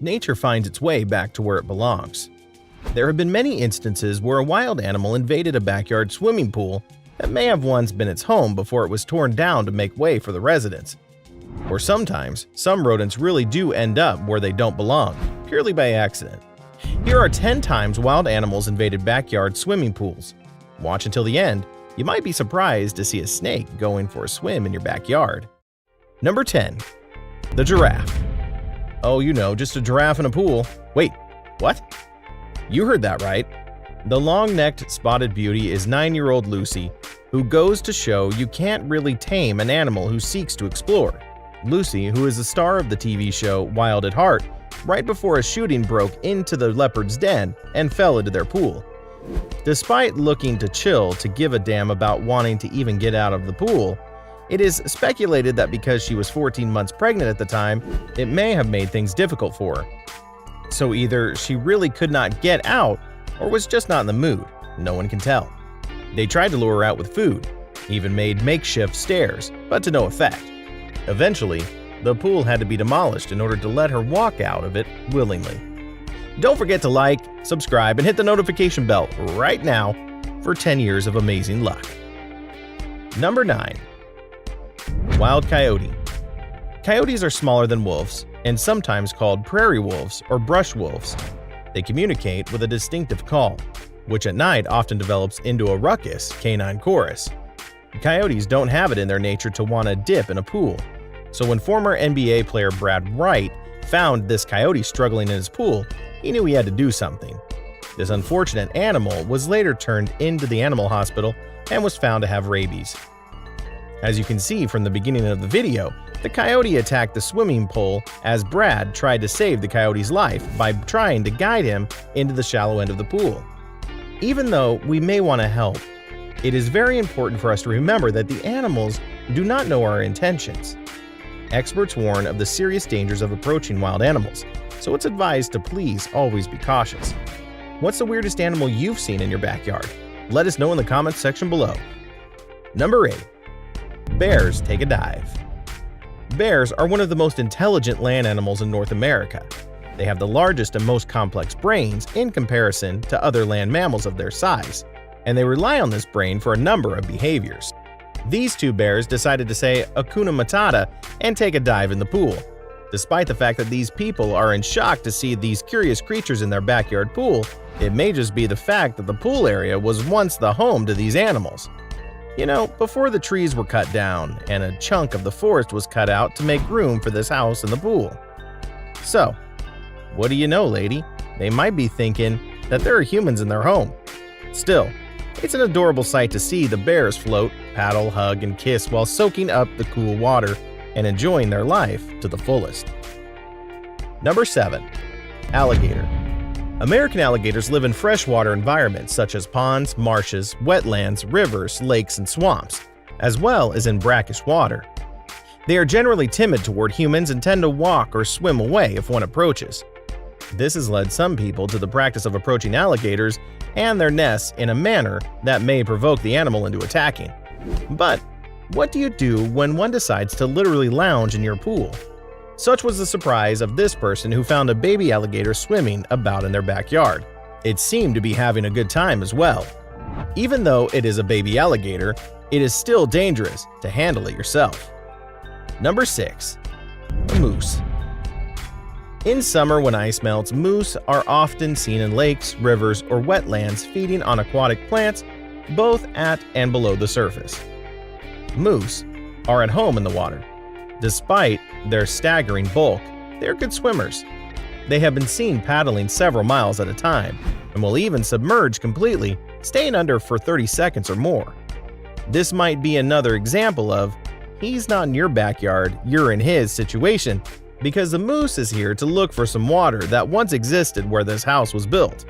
nature finds its way back to where it belongs. There have been many instances where a wild animal invaded a backyard swimming pool that may have once been its home before it was torn down to make way for the residents. Or sometimes, some rodents really do end up where they don't belong, purely by accident. Here are 10 times wild animals invaded backyard swimming pools. Watch until the end. You might be surprised to see a snake going for a swim in your backyard. Number 10. The giraffe. Oh, just a giraffe in a pool. Wait, what? You heard that right. The long-necked spotted beauty is 9-year-old Lucy, who goes to show you can't really tame an animal who seeks to explore. Lucy, who is the star of the TV show Wild at Heart, right before a shooting broke into the leopard's den and fell into their pool. Despite looking to chill to give a damn about wanting to even get out of the pool, it is speculated that because she was 14 months pregnant at the time, it may have made things difficult for her. So either she really could not get out or was just not in the mood. No one can tell. They tried to lure her out with food, even made makeshift stairs, but to no effect. Eventually, the pool had to be demolished in order to let her walk out of it willingly. Don't forget to like, subscribe, and hit the notification bell right now for 10 years of amazing luck. Number 9. Wild coyote. Coyotes are smaller than wolves and sometimes called prairie wolves or brush wolves. They communicate with a distinctive call, which at night often develops into a ruckus canine chorus. Coyotes don't have it in their nature to want to dip in a pool, so when former NBA player Brad Wright found this coyote struggling in his pool, he knew he had to do something. This unfortunate animal was later turned into the animal hospital and was found to have rabies. As you can see from the beginning of the video, the coyote attacked the swimming pool as Brad tried to save the coyote's life by trying to guide him into the shallow end of the pool. Even though we may want to help, it is very important for us to remember that the animals do not know our intentions. Experts warn of the serious dangers of approaching wild animals, so it's advised to please always be cautious. What's the weirdest animal you've seen in your backyard? Let us know in the comments section below. Number 8. Bears take a dive. Bears are one of the most intelligent land animals in North America. They have the largest and most complex brains in comparison to other land mammals of their size, and they rely on this brain for a number of behaviors. These two bears decided to say Hakuna Matata and take a dive in the pool. Despite the fact that these people are in shock to see these curious creatures in their backyard pool, it may just be the fact that the pool area was once the home to these animals. Before the trees were cut down and a chunk of the forest was cut out to make room for this house and the pool. So, what do you know, lady? They might be thinking that there are humans in their home. Still, it's an adorable sight to see the bears float, paddle, hug, and kiss while soaking up the cool water and enjoying their life to the fullest. Number 7. Alligator. American alligators live in freshwater environments such as ponds, marshes, wetlands, rivers, lakes, and swamps, as well as in brackish water. They are generally timid toward humans and tend to walk or swim away if one approaches. This has led some people to the practice of approaching alligators and their nests in a manner that may provoke the animal into attacking. But what do you do when one decides to literally lounge in your pool? Such was the surprise of this person who found a baby alligator swimming about in their backyard. It seemed to be having a good time as well. Even though it is a baby alligator, it is still dangerous to handle it yourself. Number 6. Moose. In summer when ice melts, moose are often seen in lakes, rivers, or wetlands feeding on aquatic plants both at and below the surface. Moose are at home in the water. Despite their staggering bulk, they are good swimmers. They have been seen paddling several miles at a time and will even submerge completely, staying under for 30 seconds or more. This might be another example of he's not in your backyard, you're in his situation, because the moose is here to look for some water that once existed where this house was built.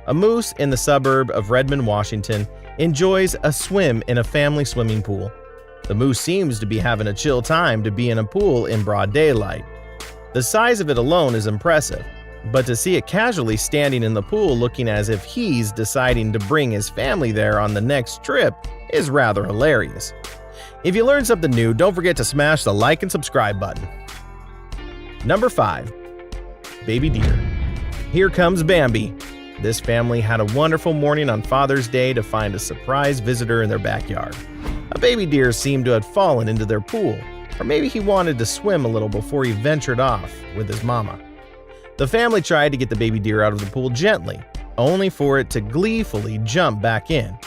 A moose in the suburb of Redmond, Washington, enjoys a swim in a family swimming pool. The moose seems to be having a chill time to be in a pool in broad daylight. The size of it alone is impressive, but to see it casually standing in the pool looking as if he's deciding to bring his family there on the next trip is rather hilarious. If you learned something new, don't forget to smash the like and subscribe button. Number 5. baby deer. Here comes Bambi. This family had a wonderful morning on Father's Day to find a surprise visitor in their backyard. A baby deer seemed to have fallen into their pool, or maybe he wanted to swim a little before he ventured off with his mama. The family tried to get the baby deer out of the pool gently, only for it to gleefully jump back in.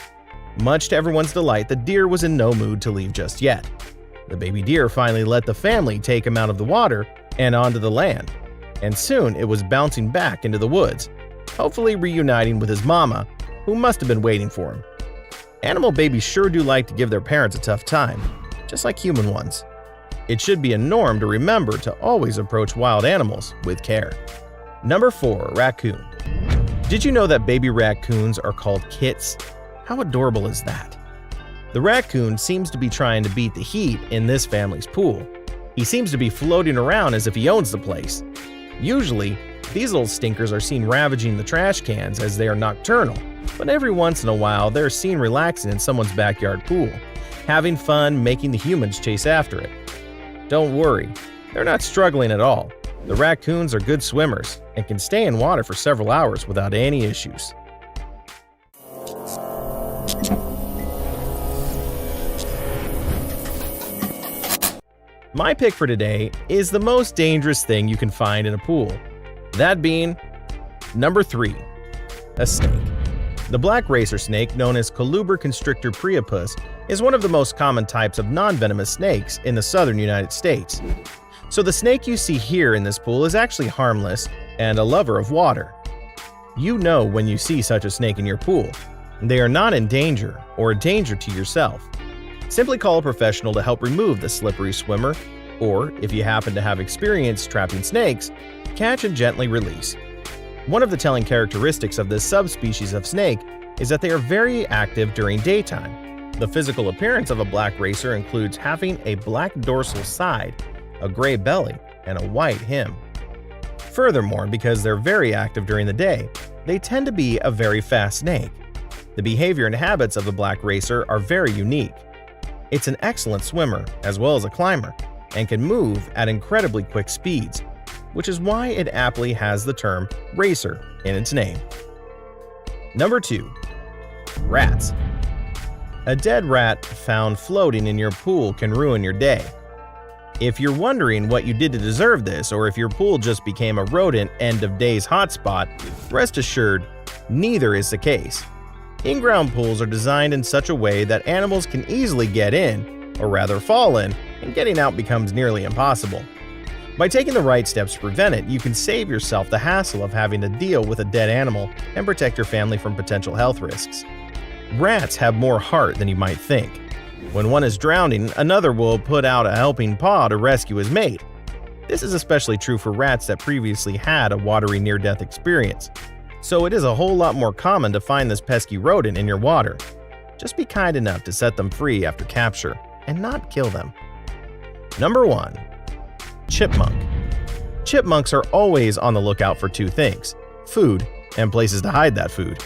Much to everyone's delight, the deer was in no mood to leave just yet. The baby deer finally let the family take him out of the water and onto the land, and soon it was bouncing back into the woods, hopefully reuniting with his mama, who must have been waiting for him. Animal babies sure do like to give their parents a tough time, just like human ones. It should be a norm to remember to always approach wild animals with care. Number 4. Raccoon. Did you know that baby raccoons are called kits? How adorable is that? The raccoon seems to be trying to beat the heat in this family's pool. He seems to be floating around as if he owns the place. Usually, these little stinkers are seen ravaging the trash cans as they are nocturnal, but every once in a while they're seen relaxing in someone's backyard pool, having fun making the humans chase after it. Don't worry, they're not struggling at all. The raccoons are good swimmers and can stay in water for several hours without any issues. My pick for today is the most dangerous thing you can find in a pool. That being number 3, a snake. The black racer snake, known as Coluber constrictor priapus, is one of the most common types of non-venomous snakes in the southern United States. So the snake you see here in this pool is actually harmless and a lover of water. You know when you see such a snake in your pool. They are not in danger or a danger to yourself. Simply call a professional to help remove the slippery swimmer, or if you happen to have experience trapping snakes, catch and gently release. One of the telling characteristics of this subspecies of snake is that they are very active during daytime. The physical appearance of a black racer includes having a black dorsal side, a gray belly, and a white hem. Furthermore, because they're very active during the day, they tend to be a very fast snake. The behavior and habits of the black racer are very unique. It's an excellent swimmer as well as a climber, and can move at incredibly quick speeds, which is why it aptly has the term racer in its name. Number 2. Rats. A dead rat found floating in your pool can ruin your day. If you're wondering what you did to deserve this, or if your pool just became a rodent end-of-days hotspot, rest assured, neither is the case. In-ground pools are designed in such a way that animals can easily get in, or rather fall in, and getting out becomes nearly impossible. By taking the right steps to prevent it, you can save yourself the hassle of having to deal with a dead animal and protect your family from potential health risks. Rats have more heart than you might think. When one is drowning, another will put out a helping paw to rescue his mate. This is especially true for rats that previously had a watery near-death experience. So it is a whole lot more common to find this pesky rodent in your water. Just be kind enough to set them free after capture and not kill them. Number 1. Chipmunk. Chipmunks are always on the lookout for 2 things: food and places to hide that food.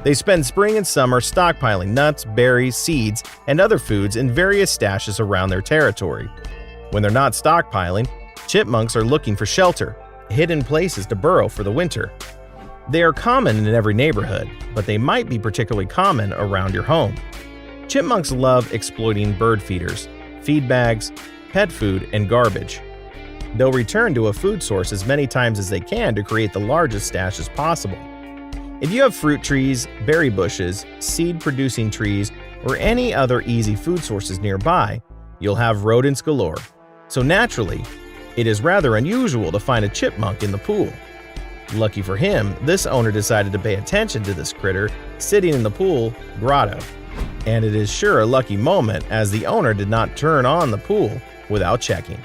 They spend spring and summer stockpiling nuts, berries, seeds, and other foods in various stashes around their territory. When they're not stockpiling, chipmunks are looking for shelter, hidden places to burrow for the winter. They are common in every neighborhood, but they might be particularly common around your home. Chipmunks love exploiting bird feeders, feed bags, pet food, and garbage. They'll return to a food source as many times as they can to create the largest stashes possible. If you have fruit trees, berry bushes, seed-producing trees, or any other easy food sources nearby, you'll have rodents galore. So naturally, it is rather unusual to find a chipmunk in the pool. Lucky for him, this owner decided to pay attention to this critter sitting in the pool grotto. And it is sure a lucky moment, as the owner did not turn on the pool without checking.